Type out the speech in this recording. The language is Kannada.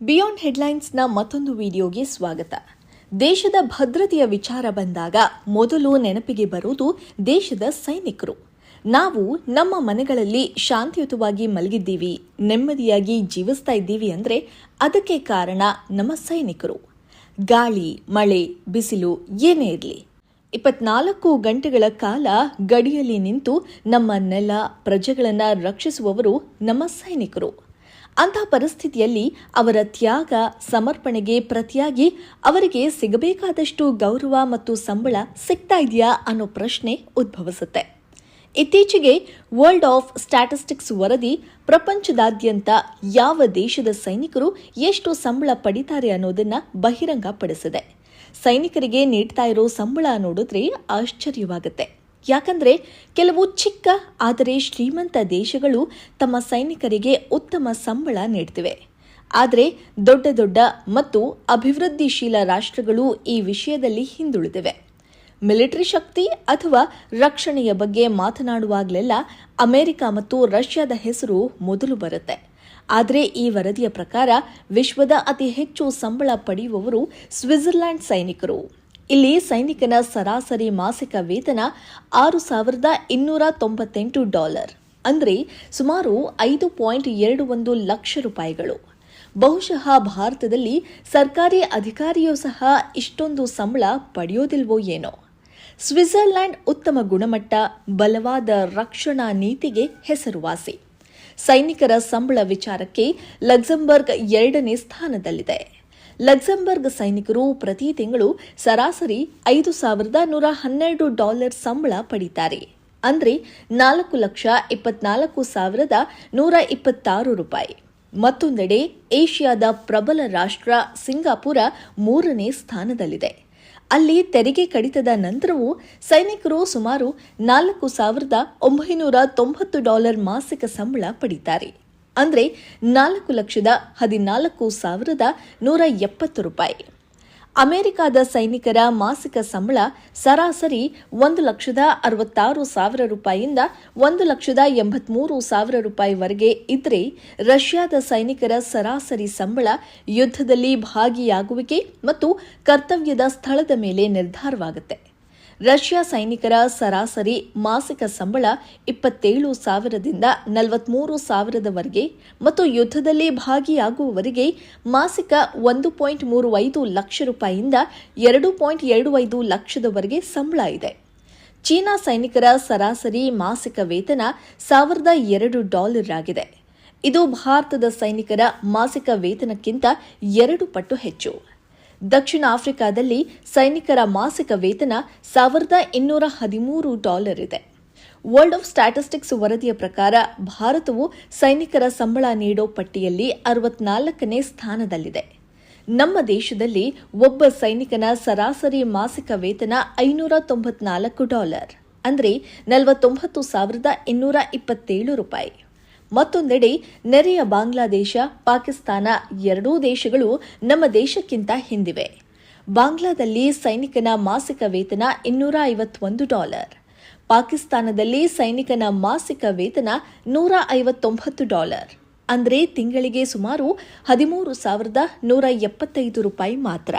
ಬಿಯಾಂಡ್ ಹೆಡ್ಲೈನ್ಸ್ನ ಮತ್ತೊಂದು ವಿಡಿಯೋಗೆ ಸ್ವಾಗತ. ದೇಶದ ಭದ್ರತೆಯ ವಿಚಾರ ಬಂದಾಗ ಮೊದಲು ನೆನಪಿಗೆ ಬರುವುದು ದೇಶದ ಸೈನಿಕರು. ನಾವು ನಮ್ಮ ಮನೆಗಳಲ್ಲಿ ಶಾಂತಿಯುತವಾಗಿ ಮಲಗಿದ್ದೀವಿ, ನೆಮ್ಮದಿಯಾಗಿ ಜೀವಿಸ್ತಾ ಇದ್ದೀವಿ ಅಂದರೆ ಅದಕ್ಕೆ ಕಾರಣ ನಮ್ಮ ಸೈನಿಕರು. ಗಾಳಿ, ಮಳೆ, ಬಿಸಿಲು ಏನೇ ಇರಲಿ 24 ಗಂಟೆಗಳ ಕಾಲ ಗಡಿಯಲ್ಲಿ ನಿಂತು ನಮ್ಮ ನೆಲ, ಪ್ರಜೆಗಳನ್ನು ರಕ್ಷಿಸುವವರು ನಮ್ಮ ಸೈನಿಕರು. ಅಂತಹ ಪರಿಸ್ಥಿತಿಯಲ್ಲಿ ಅವರ ತ್ಯಾಗ, ಸಮರ್ಪಣೆಗೆ ಪ್ರತಿಯಾಗಿ ಅವರಿಗೆ ಸಿಗಬೇಕಾದಷ್ಟು ಗೌರವ ಮತ್ತು ಸಂಬಳ ಸಿಗ್ತಾ ಇದೆಯಾ ಅನ್ನೋ ಪ್ರಶ್ನೆ ಉದ್ಭವಿಸುತ್ತೆ. ಇತ್ತೀಚೆಗೆ ವರ್ಲ್ಡ್ ಆಫ್ ಸ್ಟ್ಯಾಟಿಸ್ಟಿಕ್ಸ್ ವರದಿ ಪ್ರಪಂಚದಾದ್ಯಂತ ಯಾವ ದೇಶದ ಸೈನಿಕರು ಎಷ್ಟು ಸಂಬಳ ಪಡಿತಾರೆ ಅನ್ನೋದನ್ನ ಬಹಿರಂಗಪಡಿಸಿದೆ. ಸೈನಿಕರಿಗೆ ನೀಡ್ತಾ ಇರೋ ಸಂಬಳ ನೋಡಿದ್ರೆ ಆಶ್ಚರ್ಯವಾಗುತ್ತೆ. ಯಾಕಂದ್ರೆ ಕೆಲವು ಚಿಕ್ಕ ಆದರೆ ಶ್ರೀಮಂತ ದೇಶಗಳು ತಮ್ಮ ಸೈನಿಕರಿಗೆ ಉತ್ತಮ ಸಂಬಳ ನೀಡ್ತಿವೆ. ಆದರೆ ದೊಡ್ಡ ದೊಡ್ಡ ಮತ್ತು ಅಭಿವೃದ್ಧಿಶೀಲ ರಾಷ್ಟ್ರಗಳು ಈ ವಿಷಯದಲ್ಲಿ ಹಿಂದುಳಿದಿವೆ. ಮಿಲಿಟರಿ ಶಕ್ತಿ ಅಥವಾ ರಕ್ಷಣೆಯ ಬಗ್ಗೆ ಮಾತನಾಡುವಾಗಲೆಲ್ಲ ಅಮೆರಿಕ ಮತ್ತು ರಷ್ಯಾದ ಹೆಸರು ಮೊದಲು ಬರುತ್ತೆ. ಆದರೆ ಈ ವರದಿಯ ಪ್ರಕಾರ ವಿಶ್ವದ ಅತಿ ಹೆಚ್ಚು ಸಂಬಳ ಪಡೆಯುವವರು ಸ್ವಿಟ್ಜರ್ಲ್ಯಾಂಡ್ ಸೈನಿಕರು. ಇಲ್ಲಿ ಸೈನಿಕನ ಸರಾಸರಿ ಮಾಸಿಕ ವೇತನ $6,298, ಅಂದರೆ ಸುಮಾರು $5.21 ಲಕ್ಷ. ಬಹುಶಃ ಭಾರತದಲ್ಲಿ ಸರ್ಕಾರಿ ಅಧಿಕಾರಿಯೂ ಸಹ ಇಷ್ಟೊಂದು ಸಂಬಳ ಪಡೆಯೋದಿಲ್ವೋ ಏನೋ. ಸ್ವಿಟ್ಜರ್ಲ್ಯಾಂಡ್ ಉತ್ತಮ ಗುಣಮಟ್ಟ, ಬಲವಾದ ರಕ್ಷಣಾ ನೀತಿಗೆ ಹೆಸರುವಾಸಿ. ಸೈನಿಕರ ಸಂಬಳ ವಿಚಾರಕ್ಕೆ ಲಕ್ಸಂಬರ್ಗ್ 2ನೇ ಸ್ಥಾನದಲ್ಲಿದೆ. ಲಕ್ಸಂಬರ್ಗ್ ಸೈನಿಕರು ಪ್ರತಿ ತಿಂಗಳು ಸರಾಸರಿ $5,112 ಸಂಬಳ ಪಡೀತಾರೆ, ಅಂದರೆ $4,24,126. ಮತ್ತೊಂದೆಡೆ ಏಷ್ಯಾದ ಪ್ರಬಲ ರಾಷ್ಟ್ರ ಸಿಂಗಾಪುರ 3ನೇ ಸ್ಥಾನದಲ್ಲಿದೆ. ಅಲ್ಲಿ ತೆರಿಗೆ ಕಡಿತದ ನಂತರವೂ ಸೈನಿಕರು ಸುಮಾರು $4,990 ಮಾಸಿಕ ಸಂಬಳ ಪಡೀತಾರೆ, ಅಂದರೆ $4,14,170. ಅಮೆರಿಕದ ಸೈನಿಕರ ಮಾಸಿಕ ಸಂಬಳ ಸರಾಸರಿ $1,66,000 $1,83,000 ವರೆಗೆ ಇದ್ರೆ, ರಷ್ಯಾದ ಸೈನಿಕರ ಸರಾಸರಿ ಸಂಬಳ ಯುದ್ಧದಲ್ಲಿ ಭಾಗಿಯಾಗುವಿಕೆ ಮತ್ತು ಕರ್ತವ್ಯದ ಸ್ಥಳದ ಮೇಲೆ ನಿರ್ಧಾರವಾಗುತ್ತೆ. ರಷ್ಯಾ ಸೈನಿಕರ ಸರಾಸರಿ ಮಾಸಿಕ ಸಂಬಳ $27,000ದಿಂದ $43,000ವರೆಗೆ ಮತ್ತು ಯುದ್ಧದಲ್ಲಿ ಭಾಗಿಯಾಗುವವರಿಗೆ ಮಾಸಿಕ $1.35 ಲಕ್ಷ ಯಿಂದ $2.75 ಲಕ್ಷದವರೆಗೆ ಸಂಬಳ ಇದೆ. ಚೀನಾ ಸೈನಿಕರ ಸರಾಸರಿ ಮಾಸಿಕ ವೇತನ $1,002 ಆಗಿದೆ. ಇದು ಭಾರತದ ಸೈನಿಕರ ಮಾಸಿಕ ವೇತನಕ್ಕಿಂತ 2 ಪಟ್ಟು ಹೆಚ್ಚು. ದಕ್ಷಿಣ ಆಫ್ರಿಕಾದಲ್ಲಿ ಸೈನಿಕರ ಮಾಸಿಕ ವೇತನ $1,213 ಇದೆ. ವರ್ಲ್ಡ್ ಆಫ್ ಸ್ಟ್ಯಾಟಿಸ್ಟಿಕ್ಸ್ ವರದಿಯ ಪ್ರಕಾರ ಭಾರತವು ಸೈನಿಕರ ಸಂಬಳ ನೀಡೋ ಪಟ್ಟಿಯಲ್ಲಿ 64ನೇ ಸ್ಥಾನದಲ್ಲಿದೆ. ನಮ್ಮ ದೇಶದಲ್ಲಿ ಒಬ್ಬ ಸೈನಿಕನ ಸರಾಸರಿ ಮಾಸಿಕ ವೇತನ $594, ಅಂದರೆ $49,227. ಮತ್ತೊಂದೆಡೆ ನೆರೆಯ ಬಾಂಗ್ಲಾದೇಶ, ಪಾಕಿಸ್ತಾನ ಎರಡೂ ದೇಶಗಳು ನಮ್ಮ ದೇಶಕ್ಕಿಂತ ಹಿಂದಿವೆ. ಬಾಂಗ್ಲಾದಲ್ಲಿ ಸೈನಿಕನ ಮಾಸಿಕ ವೇತನ $251, ಪಾಕಿಸ್ತಾನದಲ್ಲಿ ಸೈನಿಕನ ಮಾಸಿಕ ವೇತನ $159, ಅಂದರೆ ತಿಂಗಳಿಗೆ ಸುಮಾರು $13,175 ಮಾತ್ರ.